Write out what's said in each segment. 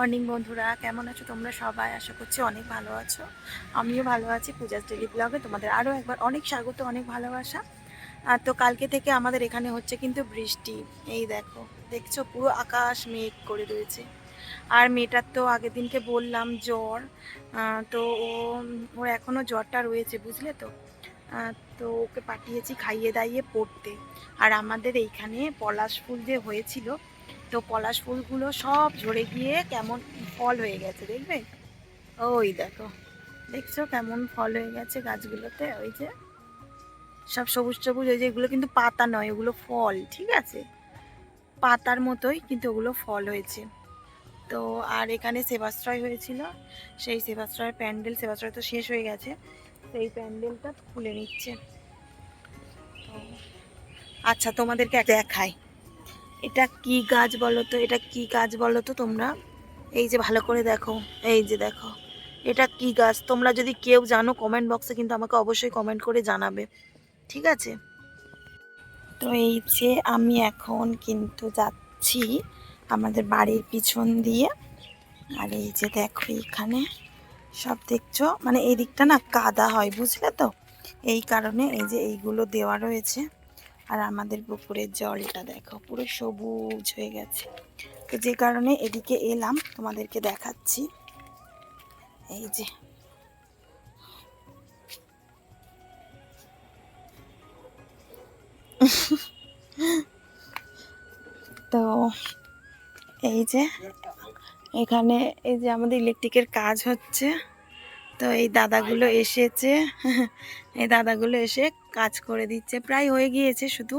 Morning বন্ধুরা, কেমন আছো তোমরা সবাই? আশা করছি অনেক ভালো আছো। আমিও ভালো আছি। পূজার ডেলি ব্লগে তোমাদের আরও একবার অনেক স্বাগত, অনেক ভালোবাসা। তো কালকে থেকে আমাদের এখানে হচ্ছে কিন্তু বৃষ্টি। এই দেখো, দেখছো পুরো আকাশ মেঘ করে রয়েছে। আর মেয়েটার তো আগের দিনকে বললাম জ্বর, তো ওর এখনও জ্বরটা রয়েছে, বুঝলে তো। তো ওকে পাঠিয়েছি খাইয়ে দাইয়ে পড়তে। আর আমাদের এইখানে পলাশ ফুল যে হয়েছিল, তো পলাশ ফুলগুলো সব ঝরে গিয়ে কেমন ফল হয়ে গেছে, দেখবে। ওই দেখো, দেখছো কেমন ফল হয়ে গেছে গাছগুলোতে, ওই যে সব সবুজ সবুজ। ওই যে এগুলো কিন্তু পাতা নয়, ওগুলো ফল, ঠিক আছে। পাতার মতোই কিন্তু ওগুলো ফল হয়েছে। তো আর এখানে সেবাশ্রয় হয়েছিল, সেই সেবাশ্রয়ের প্যান্ডেল, সেবাশ্রয় তো শেষ হয়ে গেছে, সেই প্যান্ডেলটা খুলে নিচ্ছে। তো আচ্ছা, তোমাদেরকে দেখাই এটা কি গাছ বলো তো, এটা কি গাছ বলো তো তোমরা। এই যে ভালো করে দেখো, এই যে দেখো, এটা কি গাছ তোমরা যদি কেউ জানো কমেন্ট বক্সে কিন্তু আমাকে অবশ্যই কমেন্ট করে জানাবে, ঠিক আছে। তো এই যে আমি এখন কিন্তু যাচ্ছি আমাদের বাড়ির পিছন দিয়ে। আর এই যে দেখো এখানে সব দেখছো, মানে এই দিকটা না কাদা হয়, বুঝলে তো। এই কারণে এই যে এইগুলো দেওয়া রয়েছে। আর আমাদের পুকুরের জলটা দেখো পুরো সবুজ হয়ে গেছে। তো যে কারণে এদিকে এলাম, তোমাদেরকে দেখাচ্ছি। এই যে তো এই যে এখানে এই যে আমাদের ইলেকট্রিকের কাজ হচ্ছে। তো এই দাদাগুলো এসেছে, এই দাদাগুলো এসে কাজ করে দিচ্ছে, প্রায় হয়ে গিয়েছে, শুধু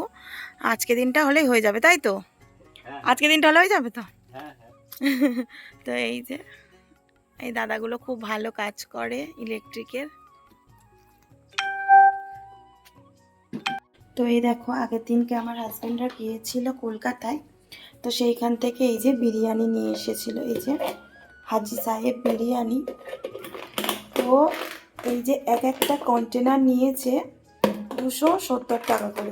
আজকে দিনটা হলেই হয়ে যাবে, তাই তো। আজকে দিনটা হলে হয়ে যাবে তো। তো এই যে এই দাদাগুলো খুব ভালো কাজ করে ইলেকট্রিকের। তো এই দেখো, আগের দিনকে আমার হাজব্যান্ডরা গিয়েছিল কলকাতায়, তো সেইখান থেকে এই যে বিরিয়ানি নিয়ে এসেছিল, এই যে হাজি সাহেব বিরিয়ানি। তো এই যে এক একটা কন্টেনার নিয়েছে 270 টাকা করে।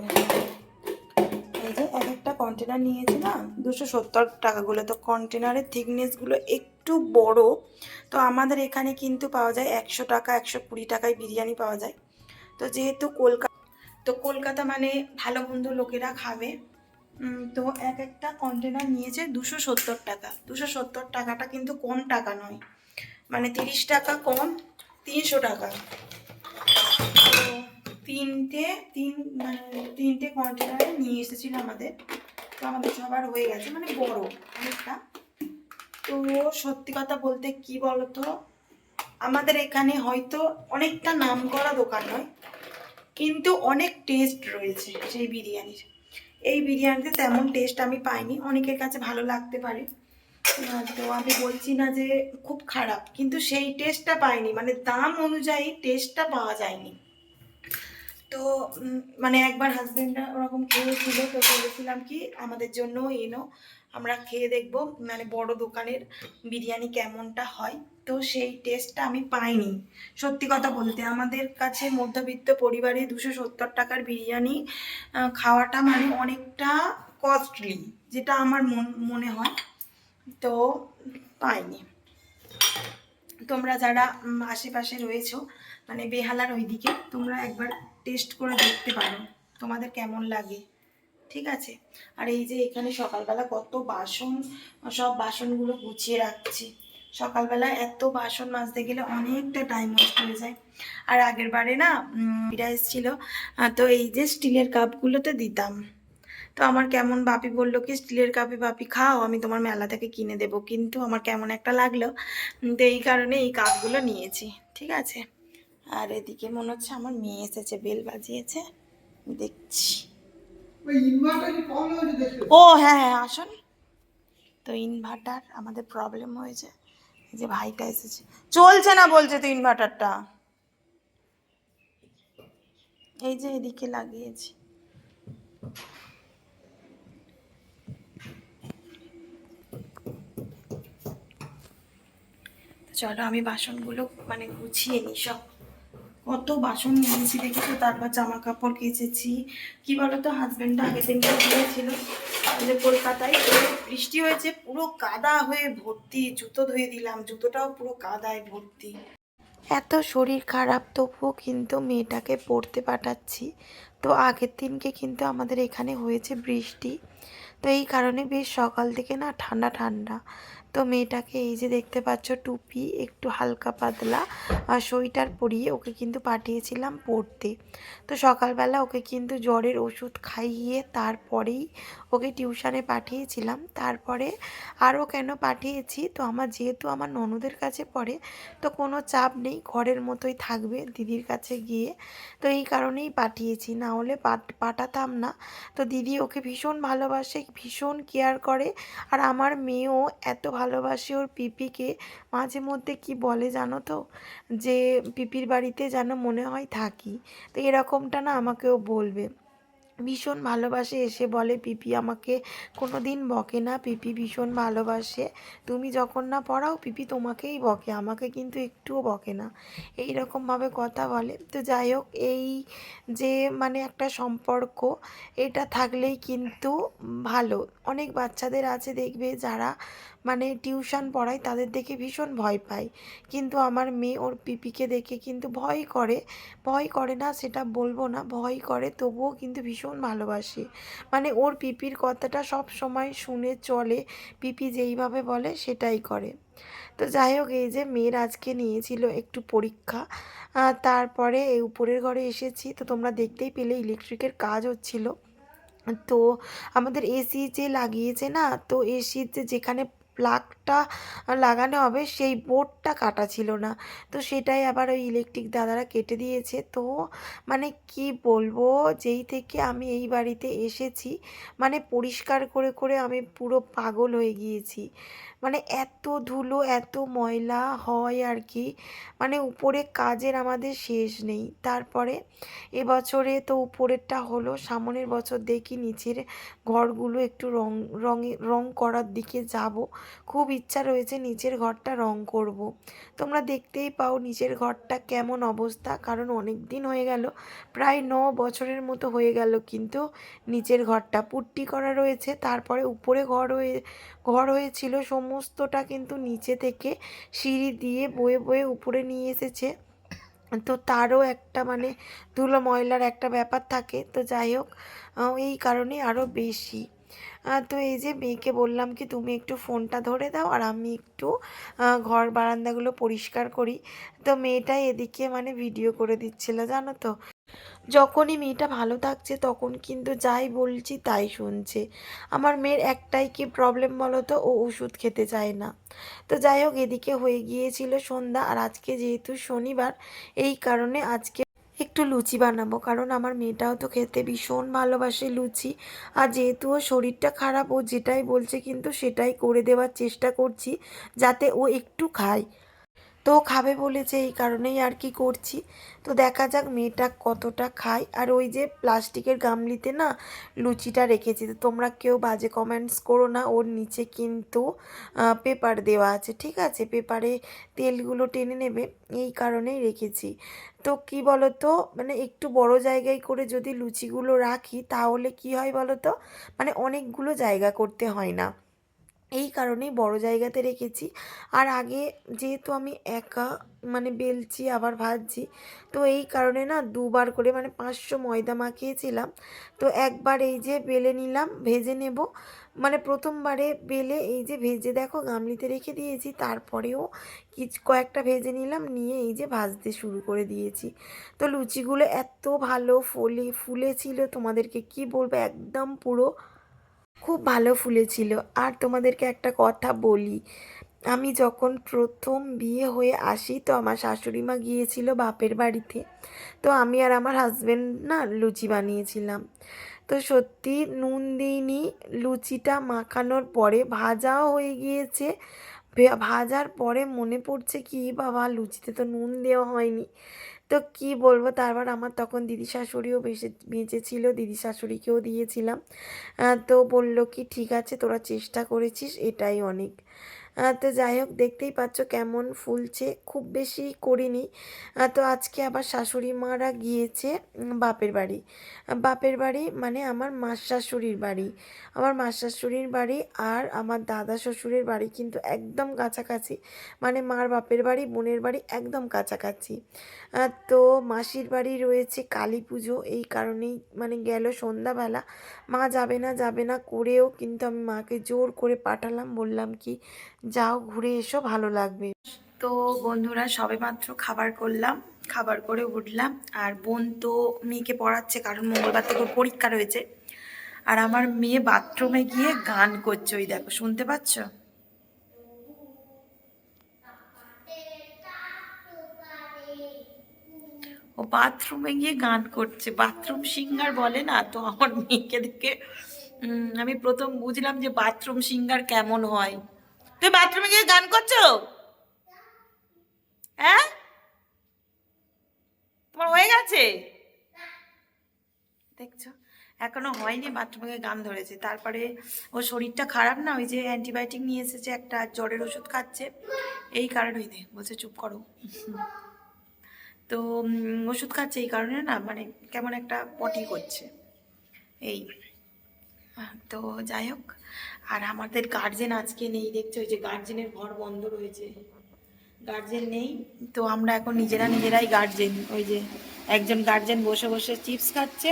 এই যে এক একটা কন্টেনার নিয়েছে না 270 টাকাগুলো। তো কন্টেনারের থিকনেসগুলো একটু বড়। তো আমাদের এখানে কিন্তু পাওয়া যায় 100 টাকা 120 টাকায় বিরিয়ানি পাওয়া যায়। তো যেহেতু কলকাতা মানে ভালো মন্দ লোকেরা খাবে, তো এক একটা কন্টেনার নিয়েছে 270 টাকা। 270 টাকাটা কিন্তু কম টাকা নয়, মানে 30 টাকা কম, 300 টাকা। তো তিনটে কন্টেনারে নিয়ে এসেছিল আমাদের। তো আমাদের সবার হয়ে গেছে, মানে বড় অনেকটা। তো সত্যি কথা বলতে কি বলতো, আমাদের এখানে হয়তো অনেকটা নাম করা দোকান নয়, কিন্তু অনেক টেস্ট রয়েছে সেই বিরিয়ানির। এই বিরিয়ানিতে তেমন টেস্ট আমি পাইনি, অনেকের কাছে ভালো লাগতে পারে। তো আমি বলছি না যে খুব খারাপ, কিন্তু সেই টেস্টটা পাইনি, মানে দাম অনুযায়ী টেস্টটা পাওয়া যায়নি। তো মানে একবার হাজবেন্ডরা ওরকম খেয়েছিল, তো বলেছিলাম কি আমাদের জন্য এনো, আমরা খেয়ে দেখবো মানে বড় দোকানের বিরিয়ানি কেমনটা হয়। তো সেই টেস্টটা আমি পাইনি। সত্যি কথা বলতে আমাদের কাছে মধ্যবিত্ত পরিবারে 270 টাকার বিরিয়ানি খাওয়াটা মানে অনেকটা কস্টলি, যেটা আমার মনে হয়। তো পাইনি। তোমরা যারা আশেপাশে রয়েছো, মানে বেহালার ওইদিকে, তোমরা একবার টেস্ট করে দেখতে পারো তোমাদের কেমন লাগে, ঠিক আছে। আর এই যে এখানে সকালবেলা কত বাসন, সব বাসনগুলো গুছিয়ে রাখছি। সকালবেলা এত বাসন মাজতে গেলে অনেকটা টাইম ওয়েস্ট হয়ে যায়। আর আগের বারে না এরা এসেছিল, তো এই যে স্টিলের কাপগুলোতে দিতাম। তো আমার কেমন বাপি বললো কি স্টিলের কাপে বাপি খাও, আমি তোমার মেলা থেকে কিনে দেবো, কিন্তু আমার কেমন একটা লাগলো। তো এই কারণে এই কাপগুলো নিয়েছি, ঠিক আছে। আর এদিকে মনে হচ্ছে আমার মেয়ে এসেছে, বেল বাজিয়েছে, দেখছি। ও হ্যাঁ হ্যাঁ, আসুন। তো ইনভার্টার আমাদের প্রবলেম হয়েছে, এই যে ভাইটা এসেছে, চলছে না বলছে তো ইনভার্টারটা। এই যে এদিকে লাগিয়েছি। চলো আমি বাসনগুলো মানে গুছিয়ে নিই সব। কত বাসন নিয়েছি দেখেছো, তারপর জামা কাপড় কেচেছি। কি বলতো, হাজবেন্ডটা আগের দিনকে দিয়েছিল, যে কলকাতায় তো বৃষ্টি হয়েছে, পুরো কাদা হয়ে ভর্তি, জুতো ধুয়ে দিলাম, জুতোটাও পুরো কাদায় ভর্তি। এত শরীর খারাপ তবুও কিন্তু মেয়েটাকে পড়তে পাঠাচ্ছি। তো আগের দিনকে কিন্তু আমাদের এখানে হয়েছে বৃষ্টি, তো এই কারণে বেশ সকাল থেকে না ঠান্ডা ঠান্ডা। তো মেয়েটাকে এই যে দেখতে পাচ্ছ টুপি একটু হালকা পাতলা আর সোয়েটার পরিয়ে ওকে কিন্তু পাঠিয়েছিলাম পড়তে। তো সকালবেলা ওকে কিন্তু জ্বরের ওষুধ খাইয়ে তারপরেই ওকে টিউশনে পাঠিয়েছিলাম। তারপরে আরও কেন পাঠিয়েছি, তো যেহেতু আমার ননদের কাছে পড়ে, তো কোনো চাপ নেই, ঘরের মতোই থাকবে দিদির কাছে গিয়ে, তো এই কারণেই পাঠিয়েছি, না হলে পাঠাতাম না। তো দিদি ওকে ভীষণ ভালোবাসে, ভীষণ কেয়ার করে। আর আমার মেয়েও এত ভালোবাসে ওর পিপিকে, মাঝে মধ্যে কি বলে জানো তো, যে পিপির বাড়িতে যেন মনে হয় থাকি। তো এরকমটা না আমাকেও বলবে, ভীষণ ভালোবাসে, এসে বলে পিপি আমাকে কোনো দিন বকে না, পিপি ভীষণ ভালোবাসে, তুমি যখন না পড়াও পিপি তোমাকেই বকে, আমাকে কিন্তু একটুও বকে না, এই রকমভাবে কথা বলে। তো যাই হোক, এই যে মানে একটা সম্পর্ক, এটা থাকলেই কিন্তু ভালো। অনেক বাচ্চাদের আছে দেখবে যারা মানে টিউশন পড়ায় তাদের দেখে ভীষণ ভয় পায়, কিন্তু আমার মেয়ে ওর পিপিকে দেখে কিন্তু ভয় করে, ভয় করে না সেটা বলবো না, ভয় করে তবুও কিন্তু ভীষণ ভালোবাসে, মানে ওর পিপির কথাটা সব সময় শুনে চলে, পিপি যেইভাবে বলে সেটাই করে। তো যাই হোক, এই যে মেয়ের আজকে নিয়েছিল একটু পরীক্ষা, তারপরে এই উপরের ঘরে এসেছি, তো তোমরা দেখতেই পেলে ইলেকট্রিকের কাজ হচ্ছিল। তো আমাদের এসি যে লাগিয়েছে না, তো এসির যেখানে প্লাগটা লাগানো হবে সেই বোর্ডটা কাটা ছিল না, তো সেটাই আবার ওই ইলেকট্রিক দাদারা কেটে দিয়েছে। তো মানে কি বলবো, যেই থেকে আমি এই বাড়িতে এসেছি মানে পরিষ্কার করে করে আমি পুরো পাগল হয়ে গিয়েছি, মানে এত ধুলো এত ময়লা হয় আর কি, মানে উপরে কাজের আমাদের শেষ নেই। তারপরে এবছরে তো উপরেরটা হলো, সামনের বছর দেখি নিচের ঘরগুলো একটু রং করার দিকে যাব, খুব ইচ্ছা রয়েছে নিচের ঘরটা রং করব। তোমরা দেখতেই পাও নিচের ঘরটা কেমন অবস্থা, কারণ অনেক দিন হয়ে গেল, প্রায় 9 বছরের মতো হয়ে গেল, কিন্তু নিচের ঘরটা পুট্টি করা রয়েছে, তারপরে উপরে ঘর হয়েছিল, সমস্তটা কিন্তু নিচে থেকে সিঁড়ি দিয়ে বয়ে বয়ে উপরে নিয়ে এসেছে। তো তারও একটা মানে ধুলো ময়লার একটা ব্যাপার থাকে, তো যাই হোক, এই কারণে আরও বেশি। তো এই যে মেয়েকে বললাম কি তুমি একটু ফোনটা ধরে দাও আর আমি একটু ঘর বারান্দাগুলো পরিষ্কার করি, তো মেয়েটাই এদিকে মানে ভিডিও করে দিচ্ছিল জানো তো। যখনই মেয়েটা ভালো থাকছে তখন কিন্তু যাই বলছি তাই শুনছে। আমার মেয়ের একটাই কি প্রবলেম বলো তো, ও ওষুধ খেতে চায় না। তো যাই হোক, এদিকে হয়ে গিয়েছিল সন্ধ্যা, আর আজকে যেহেতু শনিবার, এই কারণে আজকে একটু লুচি বানাবো, কারণ আমার মেয়েটাও তো খেতে ভীষণ ভালোবাসে লুচি, আর যেহেতু ওর শরীরটা খারাপ, ও যেটাই বলছে কিন্তু সেটাই করে দেওয়ার চেষ্টা করছি যাতে ও একটু খায়। তো খাবে বলেছে, এই কারণেই আর কি করছি। তো দেখা যাক মেয়েটা কতটা খায়। আর ওই যে প্লাস্টিকের গামলিতে না লুচিটা রেখেছি, তো তোমরা কেউ বাজে কমেন্টস করো না, ওর নিচে কিন্তু পেপার দেওয়া আছে, ঠিক আছে, পেপারে তেলগুলো টেনে নেবে, এই কারণেই রেখেছি। তো কি বলো তো, মানে একটু বড় জায়গায় করে যদি লুচিগুলো রাখি তাহলে কি হয় বলো তো, মানে অনেকগুলো জায়গা করতে হয় না, এই কারণেই বড় জায়গাতে রেখেছি। আর আগে যেহেতু আমি একা মানে বেলছি আবার ভাজছি, তো এই কারণে না দুবার করে মানে 500 ময়দা মাখিয়েছিলাম, তো একবার এই যে বেলে নিলাম, ভেজে নেব, মানে প্রথমবারে বেলে এই যে ভেজে দেখো গামলিতে রেখে দিয়েছি, তারপরেও কয়েকটা ভেজে নিলাম, নিয়ে এই যে ভাজতে শুরু করে দিয়েছি। তো লুচিগুলো এত ভালো ফুলেছিল, তোমাদেরকে কি বলবো, একদম পুরো খুব ভালো ফুলেছিল। আর তোমাদেরকে একটা কথা বলি, আমি যখন প্রথম বিয়ে হয়ে আসি, তো আমার শাশুড়ি মা গিয়েছিল বাপের বাড়িতে, তো আমি আর আমার হাজবেন্ড না লুচি বানিয়েছিলাম, তো সত্যি নুন দিইনি, লুচিটা মাখানোর পরে ভাজাও হয়ে গিয়েছে, ভাজার পরে মনে পড়ছে কি বাবা লুচিতে তো নুন দেওয়া হয়নি। তো কি বলবো, তারপর আমার তখন দিদি শাশুড়িও বেঁচে ছিল, দিদি শাশুড়িকেও দিয়েছিলাম। তো বলল কি ঠিক আছে তোরা চেষ্টা করেছিস এটাই অনেক। তো যাই হোক, দেখতেই পাচ্ছ কেমন ফুলছে, খুব বেশি করিনি। তো আজকে আবার শাশুড়ি মারা গিয়েছে বাপের বাড়ি। বাপের বাড়ি মানে আমার মাস শাশুড়ির বাড়ি। আমার মাস শাশুড়ির বাড়ি আর আমার দাদা শ্বশুরের বাড়ি কিন্তু একদম কাছাকাছি, মানে মার বাপের বাড়ি বোনের বাড়ি একদম কাছাকাছি। তো মাসির বাড়ি রয়েছে কালী পুজো, এই কারণেই মানে গেল সন্ধ্যাবেলা। মা যাবে না যাবে না করেও কিন্তু আমি মাকে জোর করে পাঠালাম, বললাম কি যাও ঘুরে এসো, ভালো লাগবে। তো বন্ধুরা, সবেমাত্র খাবার করলাম, খাবার করে উঠলাম। আর বোন তো মেয়েকে পড়াচ্ছে, কারণ মঙ্গলবার থেকে ওর পরীক্ষা রয়েছে। আর আমার মেয়ে বাথরুমে গিয়ে গান করছে, ওই দেখো, শুনতে পাচ্ছ? ও বাথরুমে গিয়ে গান করছে, বাথরুম সিঙ্গার বলে না, তো আমার মেয়েকে দেখে আমি প্রথম বুঝলাম যে বাথরুম সিঙ্গার কেমন হয়। তুই বাথরুমে গিয়ে গান করছো? হ্যাঁ, তোমার হয়ে গেছে? দেখছো, এখনো হয়নি, বাথরুমে গিয়ে গান ধরেছে। তারপরে ওর শরীরটা খারাপ না, ওই যে অ্যান্টিবায়োটিক নিয়ে এসেছে, একটা জ্বরের ওষুধ খাচ্ছে, এই কারণেই বলছে চুপ করো। তো ওষুধ খাচ্ছে এই কারণে না, মানে কেমন একটা পটি করছে এই। তো যাই হোক, আর আমাদের গার্জেন আজকে নেই, দেখছো ওই যে গার্জেনের ঘর বন্ধ রয়েছে, গার্জেন নেই। তো আমরা এখন নিজেরাই গার্জেন। ওই যে একজন গার্জেন বসে বসে চিপস খাচ্ছে,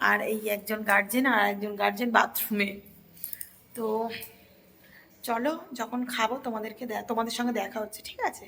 আর এই একজন গার্জেন, আর একজন গার্জেন বাথরুমে। তো চলো, যখন খাবো তোমাদের সঙ্গে দেখা হচ্ছে, ঠিক আছে?